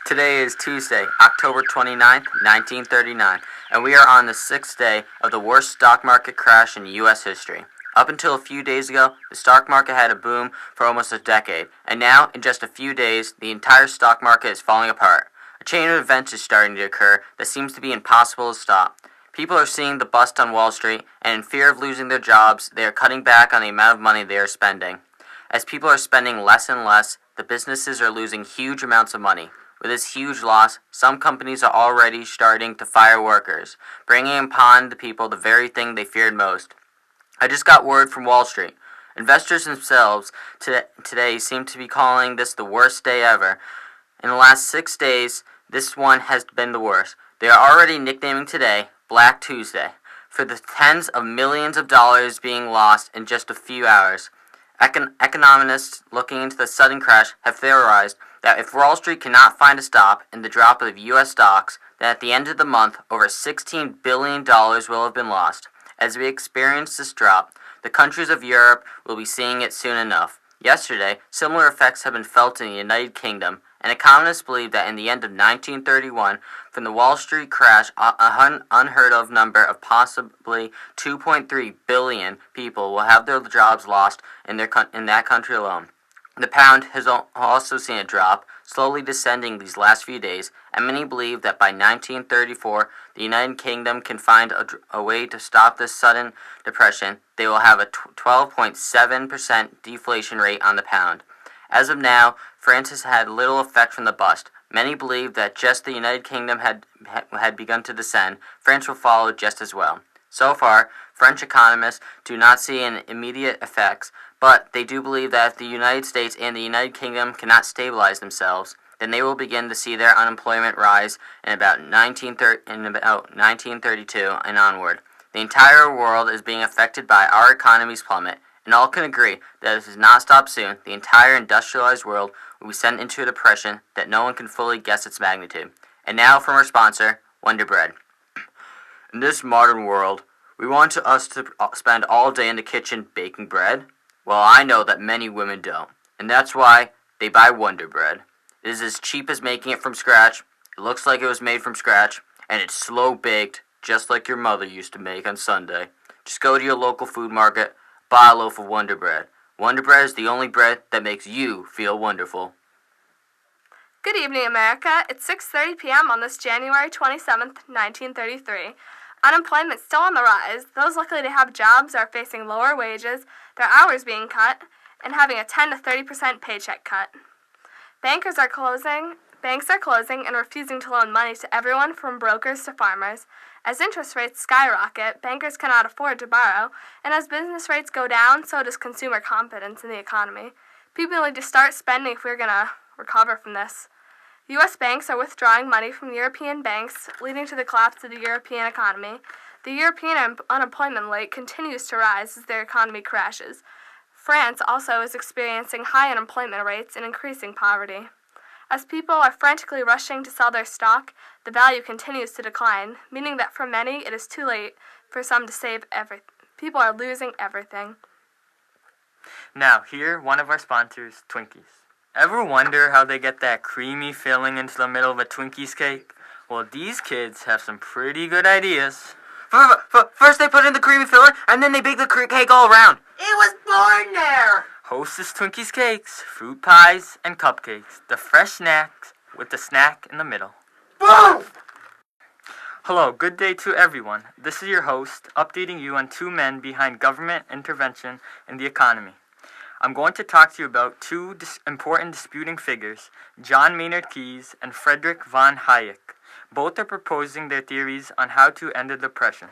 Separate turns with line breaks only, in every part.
Today is Tuesday, October 29th, 1939, and we are on the 6th day of the worst stock market crash in U.S. history. Up until a few days ago, the stock market had a boom for almost a decade, and now, in just a few days, the entire stock market is falling apart. A chain of events is starting to occur that seems to be impossible to stop. People are seeing the bust on Wall Street, and in fear of losing their jobs, they are cutting back on the amount of money they are spending. As people are spending less and less, the businesses are losing huge amounts of money. With this huge loss, some companies are already starting to fire workers, bringing upon the people the very thing they feared most. I just got word from Wall Street. Investors themselves today seem to be calling this the worst day ever. In the last 6 days, this one has been the worst. They are already nicknaming today Black Tuesday, for the tens of millions of dollars being lost in just a few hours. Economists looking into the sudden crash have theorized that if Wall Street cannot find a stop in the drop of U.S. stocks, then at the end of the month, over $16 billion will have been lost. As we experience this drop, the countries of Europe will be seeing it soon enough. Yesterday, similar effects have been felt in the United Kingdom, and economists believe that in the end of 1931, from the Wall Street crash, an unheard of number of possibly 2.3 billion people will have their jobs lost in that country alone. The pound has also seen a drop, slowly descending these last few days, and many believe that by 1934, the United Kingdom can find a way to stop this sudden depression. They will have a 12.7% deflation rate on the pound. As of now, France has had little effect from the bust. Many believe that just the United Kingdom had begun to descend, France will follow just as well. So far, French economists do not see an immediate effects, but they do believe that if the United States and the United Kingdom cannot stabilize themselves, then they will begin to see their unemployment rise in about 1932 and onward. The entire world is being affected by our economy's plummet, and all can agree that if it does not stop soon, the entire industrialized world will be sent into a depression that no one can fully guess its magnitude. And now from our sponsor, Wonder Bread. In this modern world, we want us to spend all day in the kitchen baking bread. Well, I know that many women don't, and that's why they buy Wonder Bread. It is as cheap as making it from scratch, it looks like it was made from scratch, and it's slow-baked, just like your mother used to make on Sunday. Just go to your local food market, buy a loaf of Wonder Bread. Wonder Bread is the only bread that makes you feel wonderful.
Good evening, America. It's 6:30 p.m. on this January 27th, 1933. Unemployment's still on the rise. Those lucky to have jobs are facing lower wages, their hours being cut, and having a 10 to 30% paycheck cut. Banks are closing and refusing to loan money to everyone from brokers to farmers. As interest rates skyrocket, bankers cannot afford to borrow, and as business rates go down, so does consumer confidence in the economy. People need to start spending if we're going to recover from this. U.S. banks are withdrawing money from European banks, leading to the collapse of the European economy. The European unemployment rate continues to rise as their economy crashes. France also is experiencing high unemployment rates and increasing poverty. As people are frantically rushing to sell their stock, the value continues to decline, meaning that for many it is too late for some to save everything. People are losing everything.
Now, here, one of our sponsors, Twinkies. Ever wonder how they get that creamy filling into the middle of a Twinkies cake? Well, these kids have some pretty good ideas.
First they put in the creamy filling, and then they bake the cake all around. It was born there!
Hostess Twinkies cakes, fruit pies, and cupcakes. The fresh snacks with the snack in the middle.
Boom!
Hello, good day to everyone. This is your host, updating you on two men behind government intervention in the economy. I'm going to talk to you about two important disputing figures, John Maynard Keynes and Friedrich von Hayek. Both are proposing their theories on how to end the Depression.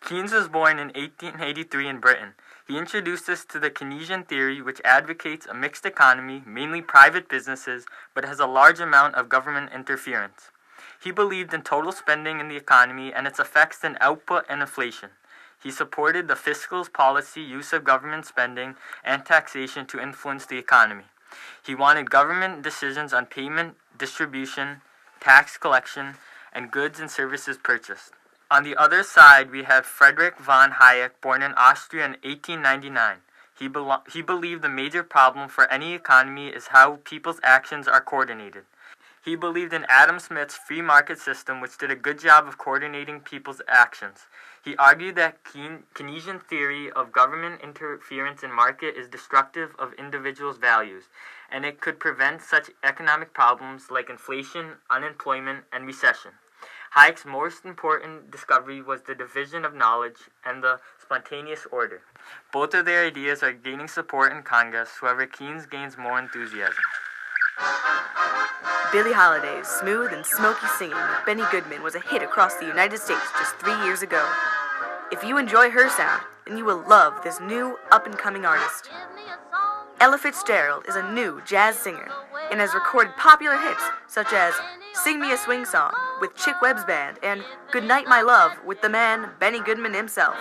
Keynes was born in 1883 in Britain. He introduced us to the Keynesian theory, which advocates a mixed economy, mainly private businesses, but has a large amount of government interference. He believed in total spending in the economy and its effects on output and inflation. He supported the fiscal policy use of government spending and taxation to influence the economy. He wanted government decisions on payment, distribution, tax collection, and goods and services purchased. On the other side, we have Friedrich von Hayek, born in Austria in 1899. He believed the major problem for any economy is how people's actions are coordinated. He believed in Adam Smith's free market system, which did a good job of coordinating people's actions. He argued that Keynesian theory of government interference in market is destructive of individuals' values, and it could prevent such economic problems like inflation, unemployment, and recession. Hayek's most important discovery was the division of knowledge and the spontaneous order. Both of their ideas are gaining support in Congress, however Keynes gains more enthusiasm.
Billie Holiday's smooth and smoky singing with Benny Goodman was a hit across the United States just 3 years ago. If you enjoy her sound, then you will love this new, up-and-coming artist. Ella Fitzgerald is a new jazz singer and has recorded popular hits such as Sing Me a Swing Song with Chick Webb's band and Goodnight My Love with the man Benny Goodman himself,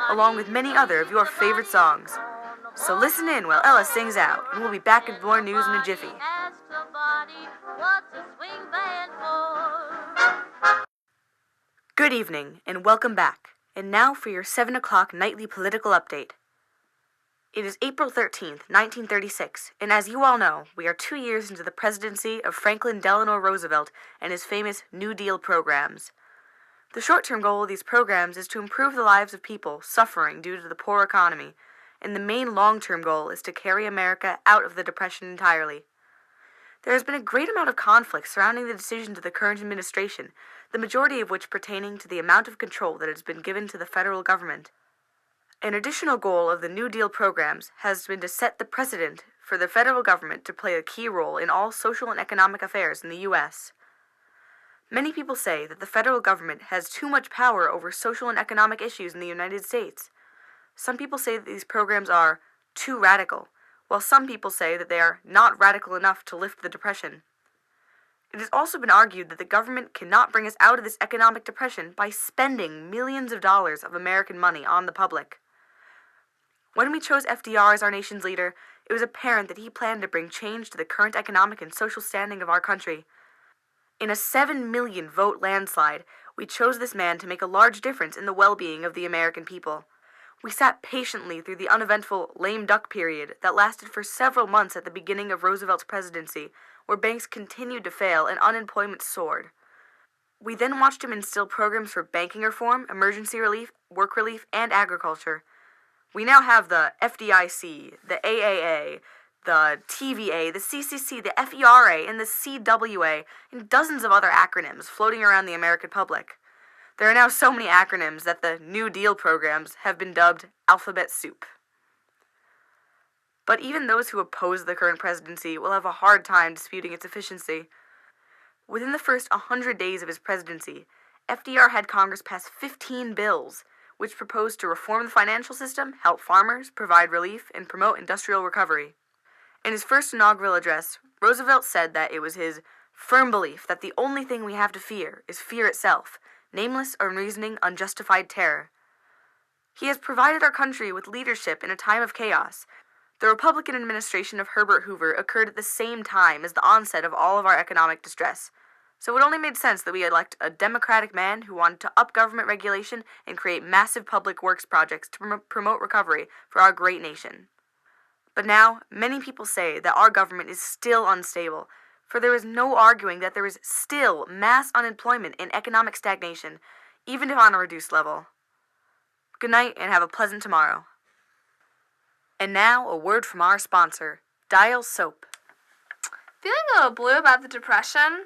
along with many other of your favorite songs. So listen in while Ella sings out, and we'll be back with more news in a jiffy. Good evening, and welcome back. And now for your 7 o'clock nightly political update. It is April 13th, 1936, and as you all know, we are 2 years into the presidency of Franklin Delano Roosevelt and his famous New Deal programs. The short-term goal of these programs is to improve the lives of people suffering due to the poor economy, and the main long-term goal is to carry America out of the Depression entirely. There has been a great amount of conflict surrounding the decisions of the current administration, the majority of which pertaining to the amount of control that has been given to the federal government. An additional goal of the New Deal programs has been to set the precedent for the federal government to play a key role in all social and economic affairs in the U.S. Many people say that the federal government has too much power over social and economic issues in the United States. Some people say that these programs are too radical, while some people say that they are not radical enough to lift the depression. It has also been argued that the government cannot bring us out of this economic depression by spending millions of dollars of American money on the public. When we chose FDR as our nation's leader, it was apparent that he planned to bring change to the current economic and social standing of our country. In a 7 million vote landslide, we chose this man to make a large difference in the well-being of the American people. We sat patiently through the uneventful lame duck period that lasted for several months at the beginning of Roosevelt's presidency, where banks continued to fail and unemployment soared. We then watched him instill programs for banking reform, emergency relief, work relief, and agriculture. We now have the FDIC, the AAA, the TVA, the CCC, the FERA, and the CWA, and dozens of other acronyms floating around the American public. There are now so many acronyms that the New Deal programs have been dubbed alphabet soup. But even those who oppose the current presidency will have a hard time disputing its efficiency. Within the first 100 days of his presidency, FDR had Congress pass 15 bills, which proposed to reform the financial system, help farmers, provide relief, and promote industrial recovery. In his first inaugural address, Roosevelt said that it was his firm belief that the only thing we have to fear is fear itself, nameless, unreasoning, unjustified terror. He has provided our country with leadership in a time of chaos. The Republican administration of Herbert Hoover occurred at the same time as the onset of all of our economic distress, so it only made sense that we elect a Democratic man who wanted to up government regulation and create massive public works projects to promote recovery for our great nation. But now, many people say that our government is still unstable, for there is no arguing that there is still mass unemployment and economic stagnation, even if on a reduced level. Good night, and have a pleasant tomorrow. And now, a word from our sponsor, Dial Soap.
Feeling a little blue about the depression?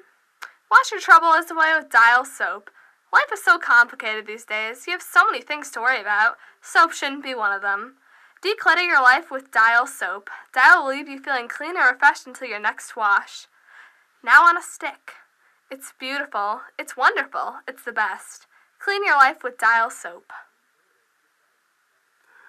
Wash your troubles away with Dial Soap. Life is so complicated these days. You have so many things to worry about. Soap shouldn't be one of them. Declutter your life with Dial Soap. Dial will leave you feeling clean and refreshed until your next wash. Now on a stick. It's beautiful. It's wonderful. It's the best. Clean your life with Dial Soap.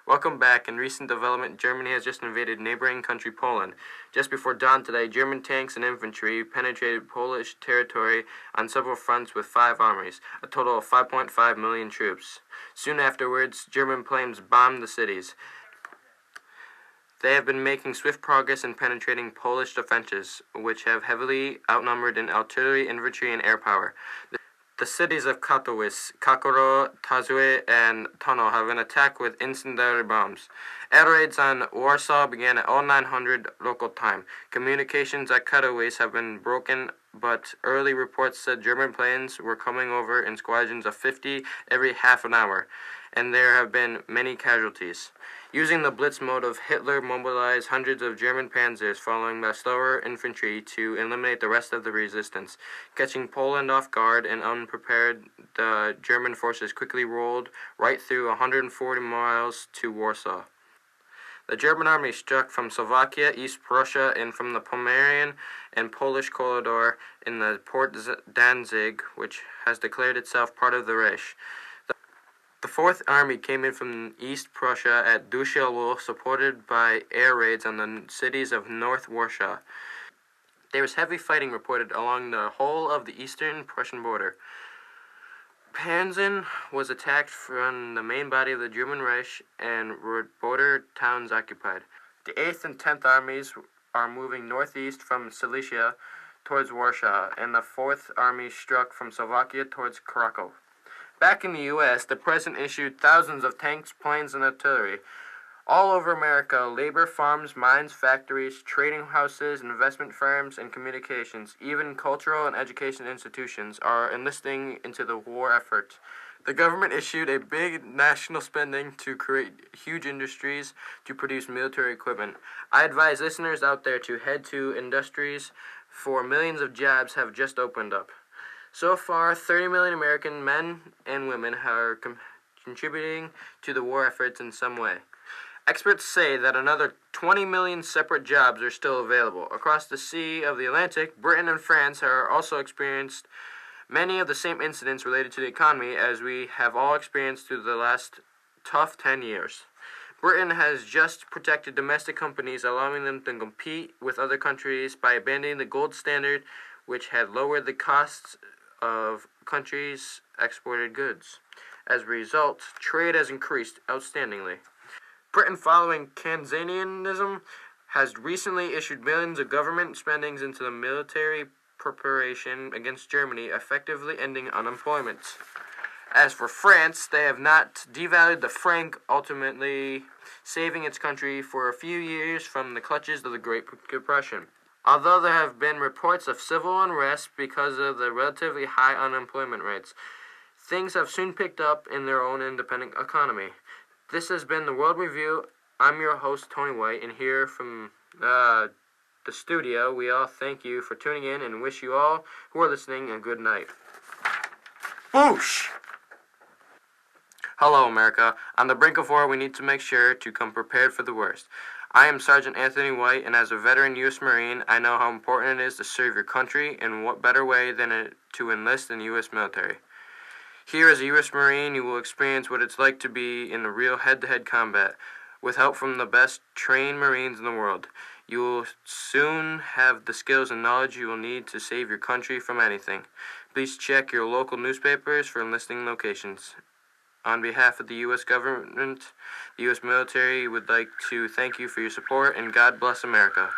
Welcome back. In recent development, Germany has just invaded neighboring country Poland. Just before dawn today, German tanks and infantry penetrated Polish territory on several fronts with 5 armies, a total of 5.5 million troops. Soon afterwards, German planes bombed the cities. They have been making swift progress in penetrating Polish defenses, which have heavily outnumbered in artillery, infantry, and air power. The cities of Katowice, Kakoro, Tazue, and Tono have been attacked with incendiary bombs. Air raids on Warsaw began at 0900 local time. Communications at Katowice have been broken but early reports said German planes were coming over in squadrons of 50 every half an hour, and there have been many casualties. Using the blitz motive, Hitler mobilized hundreds of German panzers following the slower infantry to eliminate the rest of the resistance. Catching Poland off guard and unprepared, the German forces quickly rolled right through 140 miles to Warsaw. The German army struck from Slovakia, East Prussia, and from the Pomeranian and Polish corridor in the port Danzig, which has declared itself part of the Reich. The Fourth Army came in from East Prussia at Düsseldorf, supported by air raids on the cities of North Warsaw. There was heavy fighting reported along the whole of the eastern Prussian border. Panzin was attacked from the main body of the German Reich and border towns occupied. The 8th and 10th Armies are moving northeast from Silesia towards Warsaw, and the 4th Army struck from Slovakia towards Krakow. Back in the U.S., the President issued thousands of tanks, planes, and artillery. All over America, labor farms, mines, factories, trading houses, investment firms, and communications, even cultural and education institutions, are enlisting into the war effort. The government issued a big national spending to create huge industries to produce military equipment. I advise listeners out there to head to industries, for millions of jobs have just opened up. So far, 30 million American men and women are contributing to the war efforts in some way. Experts say that another 20 million separate jobs are still available. Across the Sea of the Atlantic, Britain and France are also experienced many of the same incidents related to the economy as we have all experienced through the last tough 10 years. Britain has just protected domestic companies, allowing them to compete with other countries by abandoning the gold standard, which had lowered the costs of countries' exported goods. As a result, trade has increased outstandingly. Britain, following Keynesianism, has recently issued millions of government spendings into the military preparation against Germany, effectively ending unemployment. As for France, they have not devalued the franc, ultimately saving its country for a few years from the clutches of the Great Depression. Although there have been reports of civil unrest because of the relatively high unemployment rates, things have soon picked up in their own independent economy. This has been the World Review. I'm your host, Tony White, and here from the studio, we all thank you for tuning in and wish you all who are listening a good night.
Boosh!
Hello, America. On the brink of war, we need to make sure to come prepared for the worst. I am Sergeant Anthony White, and as a veteran U.S. Marine, I know how important it is to serve your country, and what better way than to enlist in the U.S. military. Here as a U.S. Marine, you will experience what it's like to be in the real head-to-head combat. With help from the best trained Marines in the world, you will soon have the skills and knowledge you will need to save your country from anything. Please check your local newspapers for enlisting locations. On behalf of the U.S. government, the U.S. military would like to thank you for your support, and God bless America.